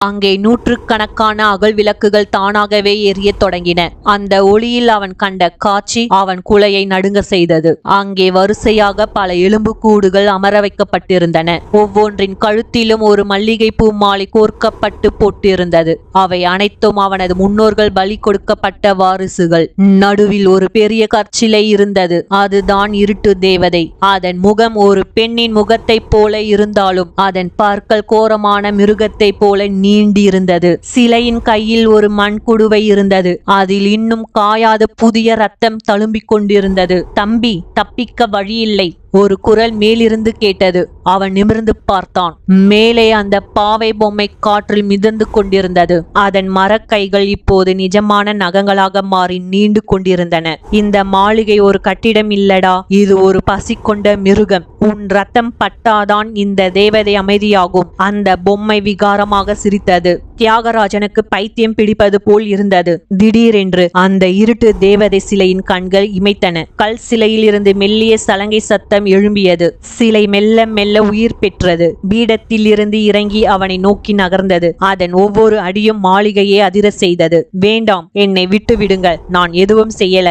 அங்கே நூற்றுக்கணக்கான அகல் விளக்குகள் தானாகவே எரியத் தொடங்கின. அந்த ஒளியில் அவன் கண்ட காட்சி அவன் குலையை நடுங்க செய்தது. அங்கே வரிசையாக பல எலும்புக்கூடுகள் அமர வைக்கப்பட்டிருந்தன. ஒவ்வொன்றின் கழுத்திலும் ஒரு மல்லிகைப்பூ மாலை கோர்க்கப்பட்டு போட்டிருந்தது. அவை அனைத்தும் அவனது முன்னோர்கள் பலி கொடுக்கப்பட்ட வாரிசுகள். நடுவில் ஒரு பெரிய கற்சிலை இருந்தது. அதுதான் இருட்டு தேவதை. அதன் முகம் ஒரு பெண்ணின் முகத்தைப் போல இருந்தாலும் அதன் பற்கள் கோரமான மிருகத்தைப் போல நீண்டிருந்தது. சிலையின் கையில் ஒரு மண்குடுவை இருந்தது. அதில் இன்னும் காயாத புதிய ரத்தம் தழும்பிக் கொண்டிருந்தது. தம்பி, தப்பிக்க வழியில்லை, ஒரு குரல் மேலிருந்து கேட்டது. அவன் நிமிர்ந்து பார்த்தான். மேலே அந்த பாவை பொம்மை காற்றில் மிதந்து கொண்டிருந்தது. அதன் மரக்கைகள் இப்போது நிஜமான நகங்களாக மாறி நீண்டு கொண்டிருந்தன. இந்த மாளிகை ஒரு கட்டிடம் இல்லடா, இது ஒரு பசி கொண்ட மிருகம். உன் ரத்தம் பட்டாதான் இந்த தேவதை அமைதியாகும். அந்த பொம்மை விகாரமாக சிரித்தது. தியாகராஜனுக்கு பைத்தியம் பிடிப்பது போல் இருந்தது. திடீரென்று அந்த இருட்டு தேவதை சிலையின் கண்கள் இமைத்தன. கல் சிலையில் இருந்து மெல்லிய சலங்கை சத்தம் எழும்பியது. சிலை மெல்ல மெல்ல உயிர் பெற்றது. பீடத்தில் இருந்து இறங்கி அவனை நோக்கி நகர்ந்தது. அதன் ஒவ்வொரு அடியும் மாளிகையை அதிர செய்தது. வேண்டாம், என்னை விட்டு விடுங்கள், நான் எதுவும் செய்யல